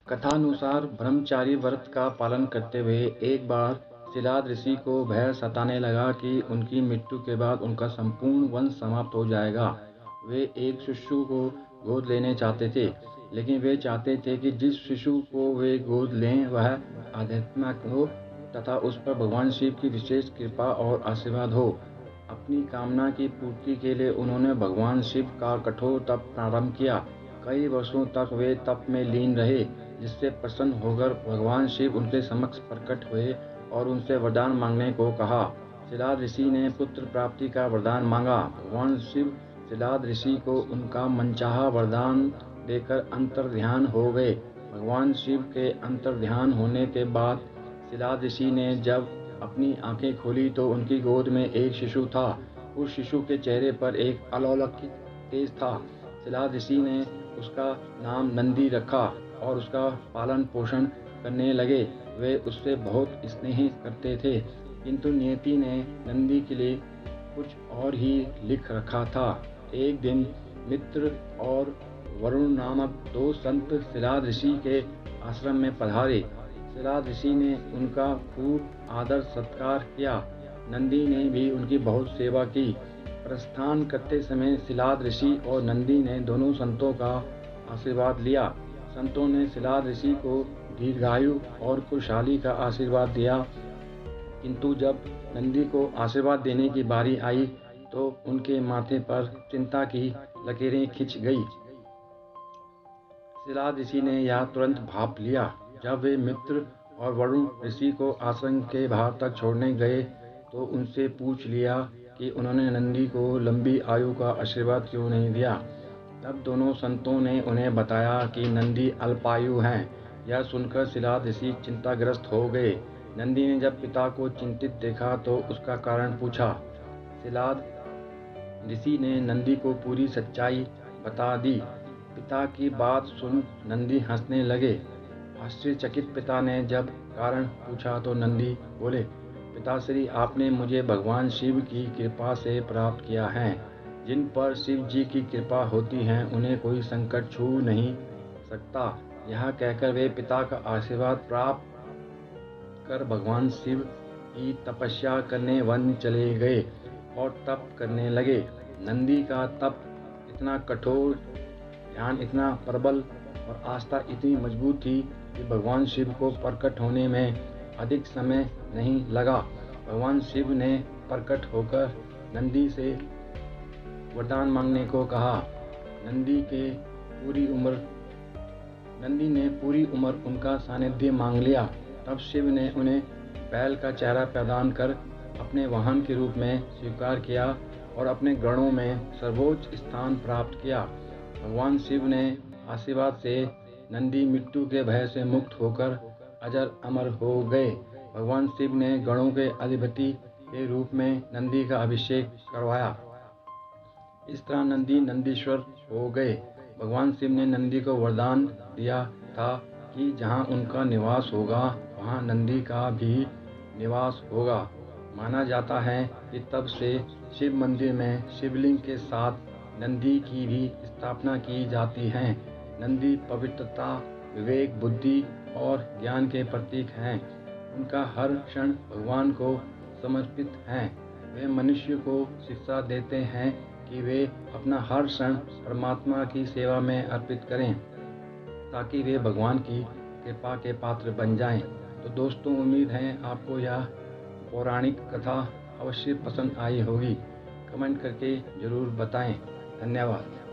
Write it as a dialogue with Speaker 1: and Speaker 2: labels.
Speaker 1: कथानुसार ब्रह्मचारी व्रत का पालन करते हुए एक बार शिलाद ऋषि को भय सताने लगा कि उनकी मृत्यु के बाद उनका संपूर्ण वंश समाप्त हो जाएगा। वे एक शिशु को गोद लेने चाहते थे, लेकिन वे चाहते थे कि जिस शिशु को वे गोद लें वह आध्यात्मिक हो तथा उस पर भगवान शिव की विशेष कृपा और आशीर्वाद हो। अपनी कामना की पूर्ति के लिए उन्होंने भगवान शिव का कठोर तप प्रारंभ किया। कई वर्षों तक वे तप में लीन रहे, जिससे प्रसन्न होकर भगवान शिव उनके समक्ष प्रकट हुए और उनसे वरदान मांगने को कहा। शिलाद ऋषि ने पुत्र प्राप्ति का वरदान मांगा। भगवान शिव शिलाद ऋषि को उनका मनचाहा वरदान देकर अंतर्ध्यान हो गए। भगवान शिव के अंतर्ध्यान होने के बाद शिलाद ऋषि ने जब अपनी आंखें खोली तो उनकी गोद में एक शिशु था। उस शिशु के चेहरे पर एक अलौकिक तेज था। शिलाद ऋषि ने उसका नाम नंदी रखा और उसका पालन पोषण करने लगे। वे उससे बहुत स्नेह करते थे, किंतु नियति ने नंदी के लिए कुछ और ही लिख रखा था। एक दिन मित्र और वरुण नामक दो संत शिलाद ऋषि के आश्रम में पधारे। शिलाद ऋषि ने उनका खूब आदर सत्कार किया। नंदी ने भी उनकी बहुत सेवा की। प्रस्थान करते समय शिलाद ऋषि और नंदी ने दोनों संतों का आशीर्वाद लिया। संतों ने शिलाद ऋषि को दीर्घायु और खुशहाली का आशीर्वाद दिया, किंतु जब नंदी को आशीर्वाद देने की बारी आई तो उनके माथे पर चिंता की लकीरें खिंच गई। शिलाद ऋषि ने यह तुरंत भाप लिया। जब वे मित्र और वरुण ऋषि को आश्रम के बाहर तक छोड़ने गए तो उनसे पूछ लिया कि उन्होंने नंदी को लंबी आयु का आशीर्वाद क्यों नहीं दिया। तब दोनों संतों ने उन्हें बताया कि नंदी अल्पायु हैं। यह सुनकर शिलाद ऋषि चिंताग्रस्त हो गए। नंदी ने जब पिता को चिंतित देखा तो उसका कारण पूछा। शिलाद ऋषि ने नंदी को पूरी सच्चाई बता दी। पिता की बात सुन नंदी हंसने लगे। आश्चर्यचकित पिता ने जब कारण पूछा तो नंदी बोले, पिताश्री, आपने मुझे भगवान शिव की कृपा से प्राप्त किया है। जिन पर शिव जी की कृपा होती है उन्हें कोई संकट छू नहीं सकता। यह कहकर वे पिता का आशीर्वाद प्राप्त कर भगवान शिव की तपस्या करने वन चले गए और तप करने लगे। नंदी का तप इतना कठोर, ध्यान इतना प्रबल और आस्था इतनी मजबूत थी कि भगवान शिव को प्रकट होने में अधिक समय नहीं लगा। भगवान शिव ने प्रकट होकर नंदी से वरदान मांगने को कहा। नंदी ने पूरी उम्र उनका सानिध्य मांग लिया। तब शिव ने उन्हें बैल का चेहरा प्रदान कर अपने वाहन के रूप में स्वीकार किया और अपने गणों में सर्वोच्च स्थान प्राप्त किया। भगवान शिव ने आशीर्वाद से नंदी मृत्यु के भय से मुक्त होकर अजर अमर हो गए। भगवान शिव ने गणों के अधिपति के रूप में नंदी का अभिषेक करवाया। इस तरह नंदी नंदीश्वर हो गए। भगवान शिव ने नंदी को वरदान दिया था कि जहाँ उनका निवास होगा वहाँ नंदी का भी निवास होगा। माना जाता है कि तब से शिव मंदिर में शिवलिंग के साथ नंदी की भी स्थापना की जाती है। नंदी पवित्रता, विवेक, बुद्धि और ज्ञान के प्रतीक हैं। उनका हर क्षण भगवान को समर्पित है। वे मनुष्य को शिक्षा देते हैं कि वे अपना हर क्षण परमात्मा की सेवा में अर्पित करें, ताकि वे भगवान की कृपा के पात्र बन जाएं। तो दोस्तों, उम्मीद है आपको यह पौराणिक कथा अवश्य पसंद आई होगी। कमेंट करके ज़रूर बताएं। धन्यवाद।